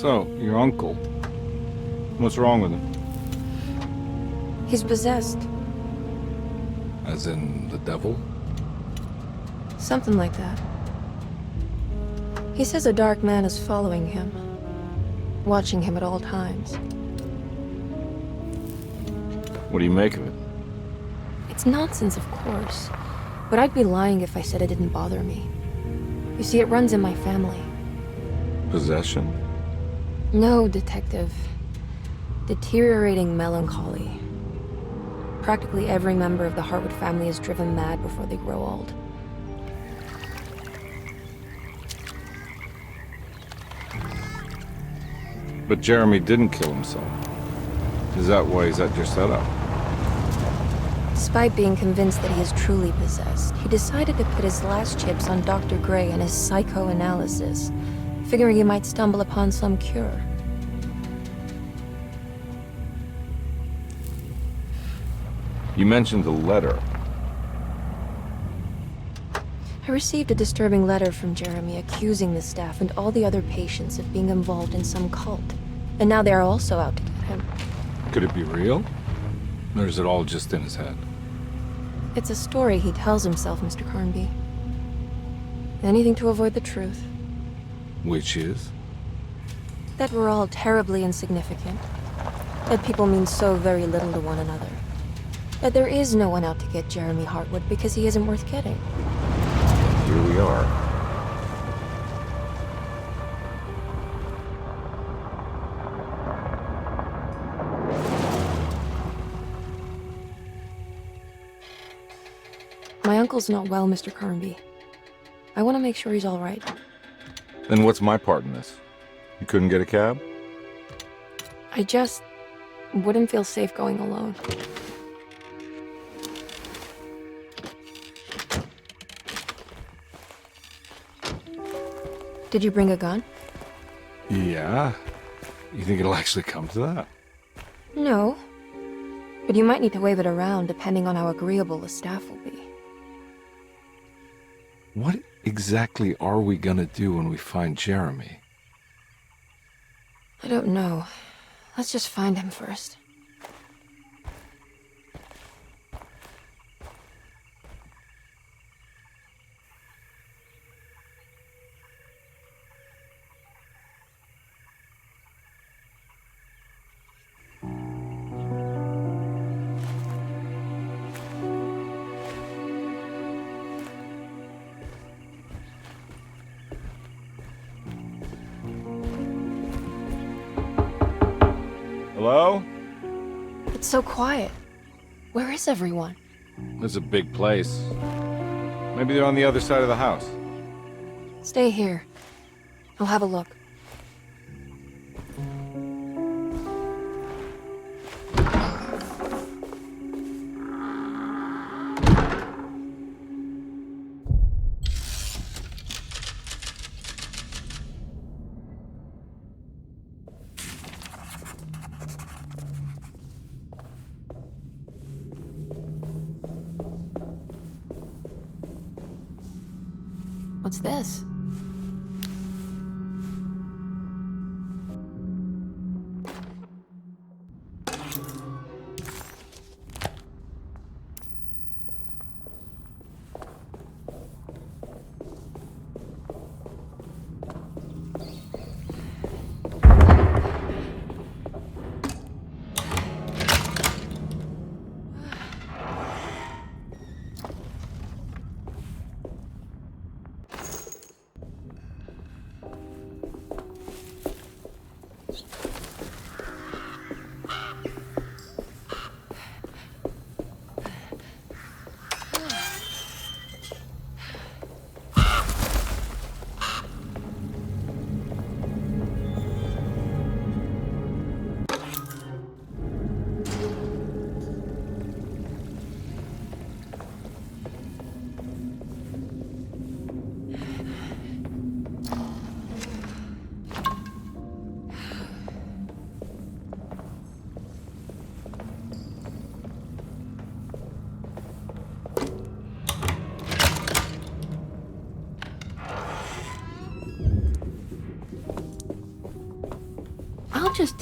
So, your uncle. What's wrong with him? He's possessed. As in the devil? Something like that. He says a dark man is following him, watching him at all times. What do you make of it? It's nonsense, of course, but I'd be lying if I said it didn't bother me. You see, it runs in my family. Possession? No, Detective. Deteriorating melancholy. Practically every member of the Hartwood family is driven mad before they grow old. But Jeremy didn't kill himself. Is that why he's at Derceto? Despite being convinced that he is truly possessed, he decided to put his last chips on Dr. Gray and his psychoanalysis, figuring he might stumble upon some cure. You mentioned the letter. I received a disturbing letter from Jeremy accusing the staff and all the other patients of being involved in some cult. And now they are also out to get him. Could it be real? Or is it all just in his head? It's a story he tells himself, Mr. Carnby. Anything to avoid the truth. Which is? That we're all terribly insignificant. That people mean so very little to one another. That there is no one out to get Jeremy Hartwood because he isn't worth getting. Here we are. My uncle's not well, Mr. Carnby. I want to make sure he's all right. Then what's my part in this? You couldn't get a cab? I just wouldn't feel safe going alone. Did you bring a gun? Yeah. You think it'll actually come to that? No. But you might need to wave it around depending on how agreeable the staff will be. What exactly are we gonna do when we find Jeremy? I don't know. Let's just find him first. Hello? It's so quiet. Where is everyone? This is a big place. Maybe they're on the other side of the house. Stay here. I'll have a look. What's this?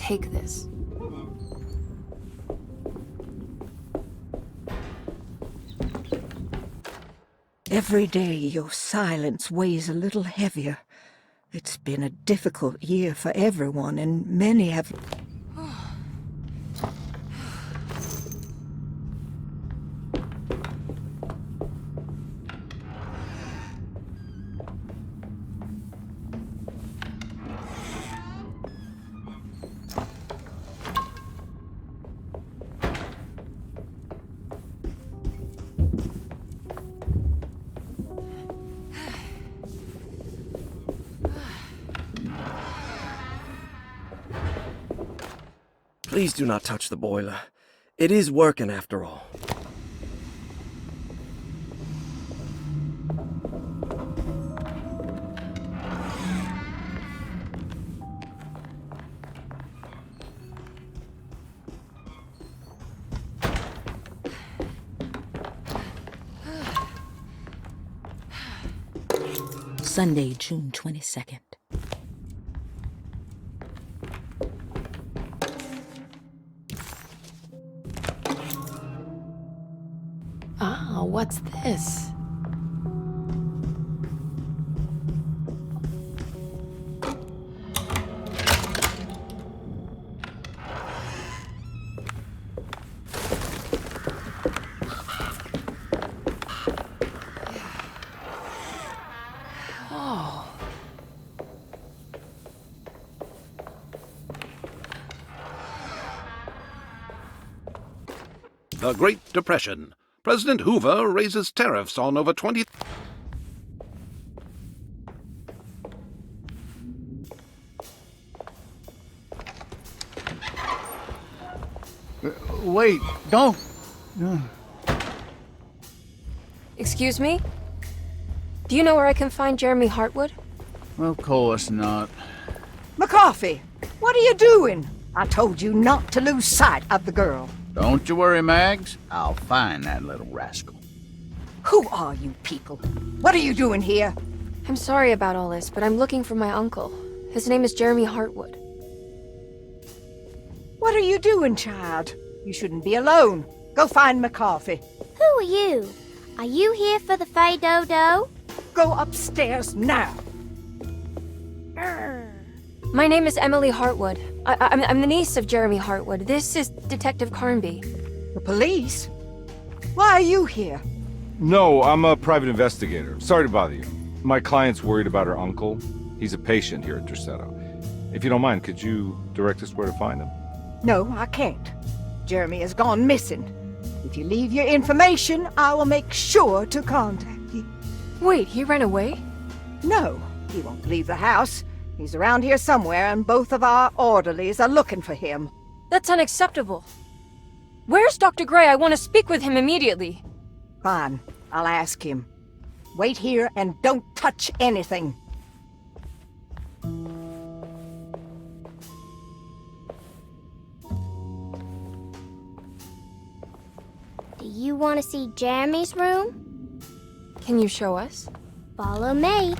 take this. Every day your silence weighs a little heavier. It's been a difficult year for everyone, and many have... Please do not touch the boiler. It is working after all. Sunday, June 22nd. Ah, what's this? The Great Depression. President Hoover raises tariffs on over 20... Wait, don't. Excuse me? Do you know where I can find Jeremy Hartwood? Of course not. McCarthy, what are you doing? I told you not to lose sight of the girl. Don't you worry, Mags. I'll find that little rascal. Who are you people? What are you doing here? I'm sorry about all this, but I'm looking for my uncle. His name is Jeremy Hartwood. What are you doing, child? You shouldn't be alone. Go find McCarthy. Who are you? Are you here for the Fay Dodo? Go upstairs now. My name is Emily Hartwood. I'm the niece of Jeremy Hartwood. This is Detective Carnby. The police? Why are you here? No, I'm a private investigator. Sorry to bother you. My client's worried about her uncle. He's a patient here at Derceto. If you don't mind, could you direct us where to find him? No, I can't. Jeremy has gone missing. If you leave your information, I will make sure to contact you. Wait, he ran away? No, he won't leave the house. He's around here somewhere, and both of our orderlies are looking for him. That's unacceptable. Where's Dr. Gray? I want to speak with him immediately. Fine, I'll ask him. Wait here and don't touch anything. Do you want to see Jeremy's room? Can you show us? Follow me.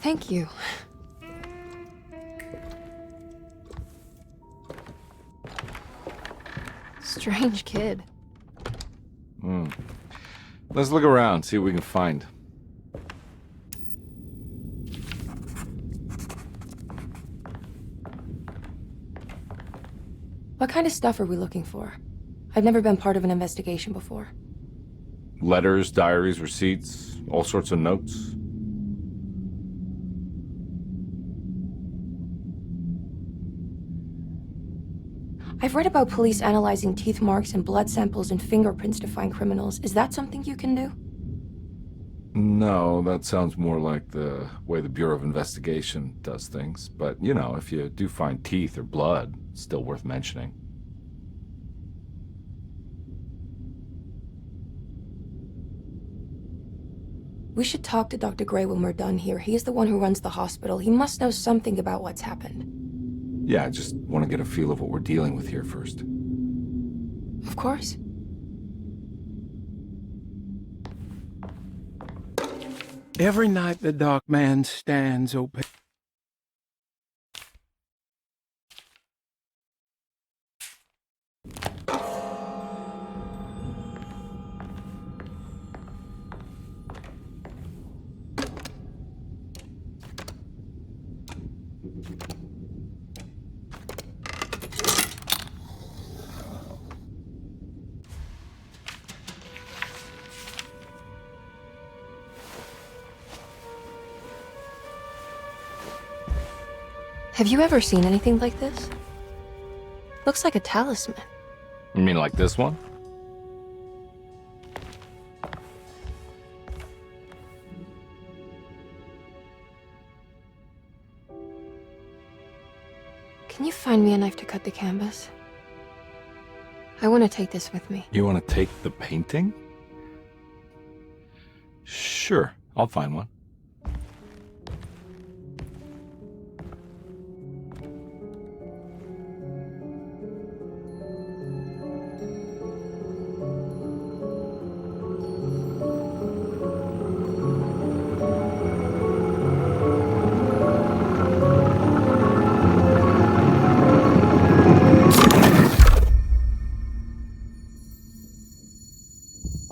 Thank you. Strange kid. Let's look around, see what we can find. What kind of stuff are we looking for? I've never been part of an investigation before. Letters, diaries, receipts, all sorts of notes. I've read about police analyzing teeth marks and blood samples and fingerprints to find criminals. Is that something you can do? No, that sounds more like the way the Bureau of Investigation does things. But, you know, if you do find teeth or blood, it's still worth mentioning. We should talk to Dr. Gray when we're done here. He's the one who runs the hospital. He must know something about what's happened. Yeah, I just want to get a feel of what we're dealing with here first. Of course. Every night the dark man stands open. Have you ever seen anything like this? Looks like a talisman. You mean like this one? Can you find me a knife to cut the canvas? I want to take this with me. You want to take the painting? Sure, I'll find one.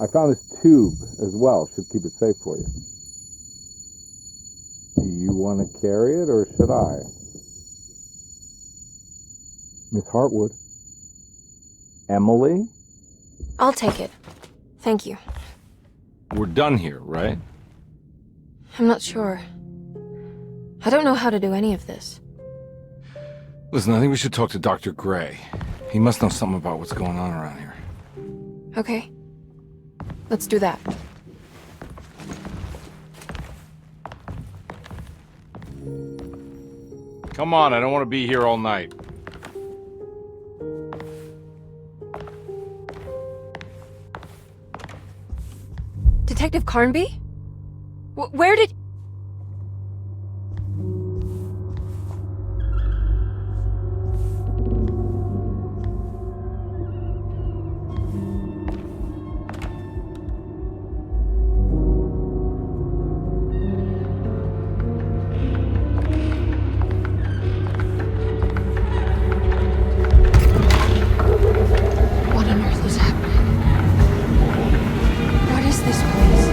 I found this tube as well. Should keep it safe for you. Do you want to carry it or should I? Miss Hartwood? Emily? I'll take it. Thank you. We're done here, right? I'm not sure. I don't know how to do any of this. Listen, I think we should talk to Dr. Gray. He must know something about what's going on around here. Okay. Let's do that. Come on, I don't want to be here all night. Detective Carnby? Where did... What on earth is happening? What is this place?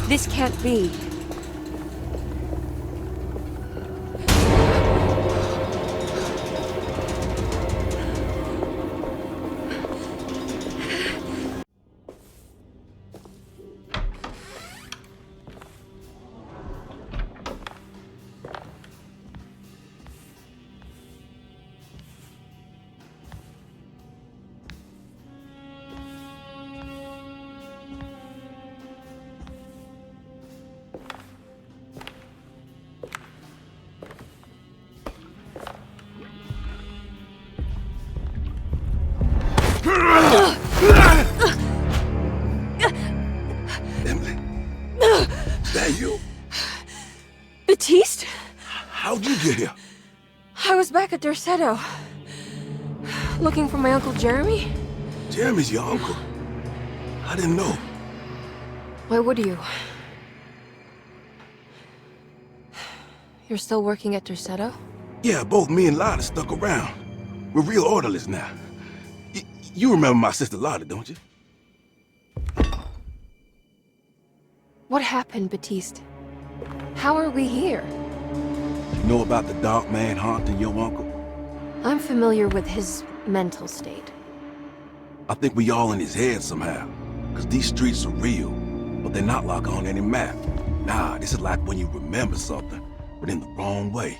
This can't be. Emily, is that you? Batiste? How'd you get here? I was back at Derceto. Looking for my Uncle Jeremy? Jeremy's your uncle. I didn't know. Why would you? You're still working at Derceto? Yeah, both me and Lotta stuck around. We're real orderlies now. You remember my sister Lotta, don't you? What happened, Batiste? How are we here? You know about the dark man haunting your uncle? I'm familiar with his mental state. I think we all in his head somehow. Cause these streets are real, but they're not like on any map. Nah, this is like when you remember something, but in the wrong way.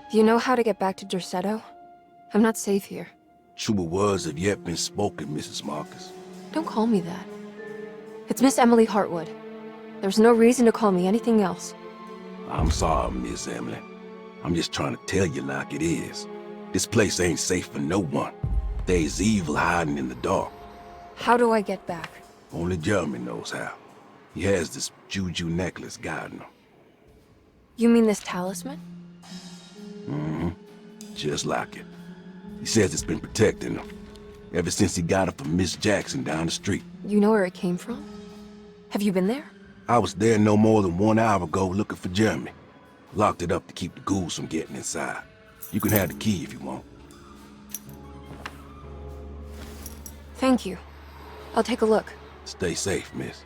Do you know how to get back to Derceto? I'm not safe here. Truer words have yet been spoken, Mrs. Marcus. Don't call me that. It's Miss Emily Hartwood. There's no reason to call me anything else. I'm sorry, Miss Emily. I'm just trying to tell you like it is. This place ain't safe for no one. There's evil hiding in the dark. How do I get back? Only Jeremy knows how. He has this juju necklace guiding him. You mean this talisman? Mm-hmm. Just like it. He says it's been protecting him ever since he got it from Miss Jackson down the street. You know where it came from? Have you been there? I was there no more than 1 hour ago looking for Jeremy. Locked it up to keep the ghouls from getting inside. You can have the key if you want. Thank you. I'll take a look. Stay safe, miss.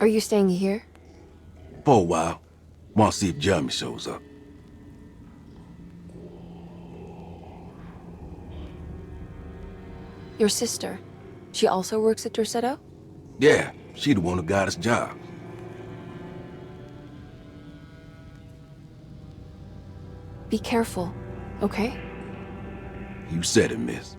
Are you staying here? For a while. Want to see if Jeremy shows up. Your sister. She also works at Derceto? Yeah, she the one who got us jobs. Be careful, okay? You said it, miss.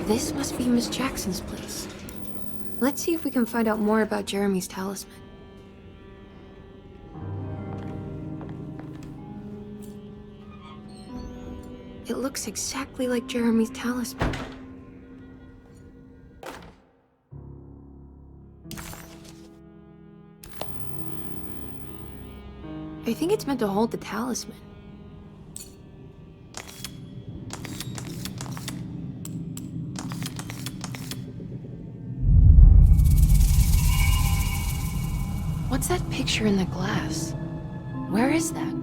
This must be Miss Jackson's place. Let's see if we can find out more about Jeremy's talisman. It looks exactly like Jeremy's talisman. I think it's meant to hold the talisman. What's that picture in the glass? Where is that?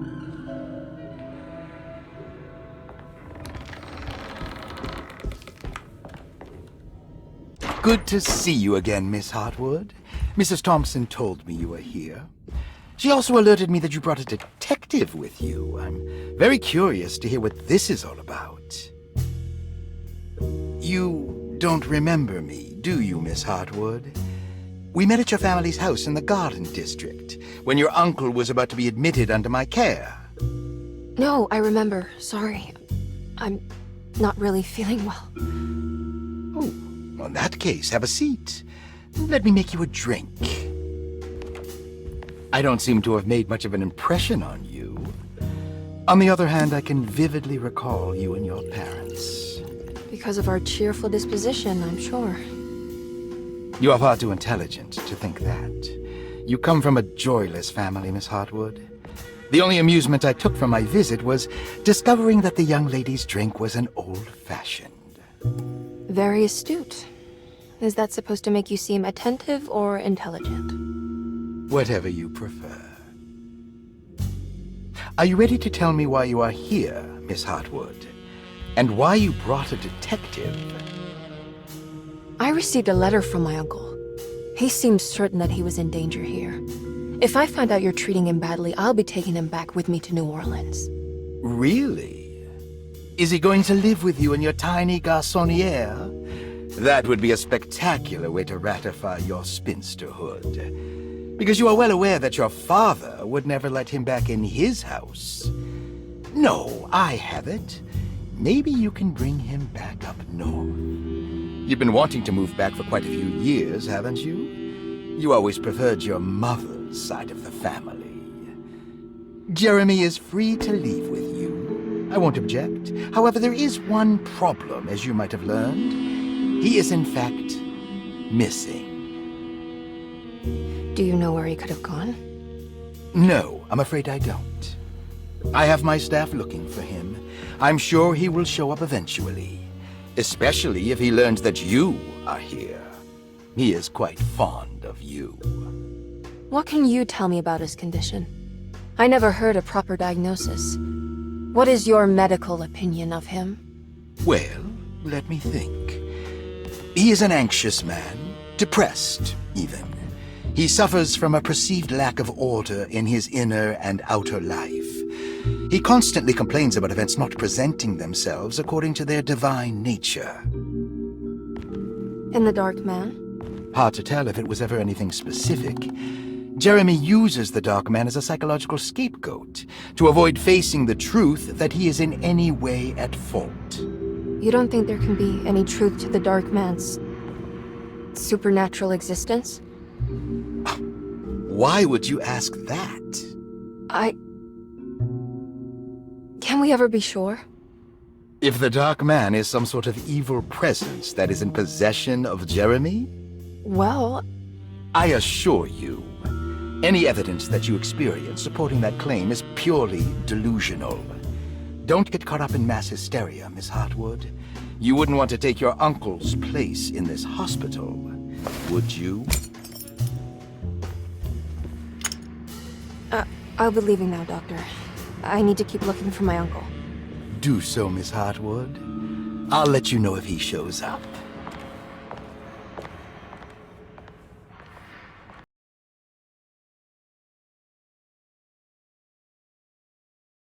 Good to see you again, Miss Hartwood. Mrs. Thompson told me you were here. She also alerted me that you brought a detective with you. I'm very curious to hear what this is all about. You don't remember me, do you, Miss Hartwood? We met at your family's house in the Garden District, when your uncle was about to be admitted under my care. No, I remember. Sorry. I'm not really feeling well. Oh, in that case, have a seat. Let me make you a drink. I don't seem to have made much of an impression on you. On the other hand, I can vividly recall you and your parents. Because of our cheerful disposition, I'm sure. You are far too intelligent to think that. You come from a joyless family, Miss Hartwood. The only amusement I took from my visit was discovering that the young lady's drink was an old-fashioned. Very astute. Is that supposed to make you seem attentive or intelligent? Whatever you prefer. Are you ready to tell me why you are here, Miss Hartwood? And why you brought a detective? I received a letter from my uncle. He seems certain that he was in danger here. If I find out you're treating him badly, I'll be taking him back with me to New Orleans. Really? Is he going to live with you in your tiny garçonniere? That would be a spectacular way to ratify your spinsterhood. Because you are well aware that your father would never let him back in his house. No, I have it. Maybe you can bring him back up north. You've been wanting to move back for quite a few years, haven't you? You always preferred your mother's side of the family. Jeremy is free to leave with you. I won't object. However, there is one problem, as you might have learned. He is, in fact, missing. Do you know where he could have gone? No, I'm afraid I don't. I have my staff looking for him. I'm sure he will show up eventually. Especially if he learns that you are here. He is quite fond of you. What can you tell me about his condition? I never heard a proper diagnosis. What is your medical opinion of him? Well, let me think. He is an anxious man, depressed, even. He suffers from a perceived lack of order in his inner and outer life. He constantly complains about events not presenting themselves according to their divine nature. And the Dark Man? Hard to tell if it was ever anything specific. Jeremy uses the Dark Man as a psychological scapegoat to avoid facing the truth that he is in any way at fault. You don't think there can be any truth to the Dark Man's supernatural existence? Why would you ask that? Can we ever be sure? If the Dark Man is some sort of evil presence that is in possession of Jeremy? Well, I assure you, any evidence that you experience supporting that claim is purely delusional. Don't get caught up in mass hysteria, Miss Hartwood. You wouldn't want to take your uncle's place in this hospital, would you? I'll be leaving now, Doctor. I need to keep looking for my uncle. Do so, Miss Hartwood. I'll let you know if he shows up.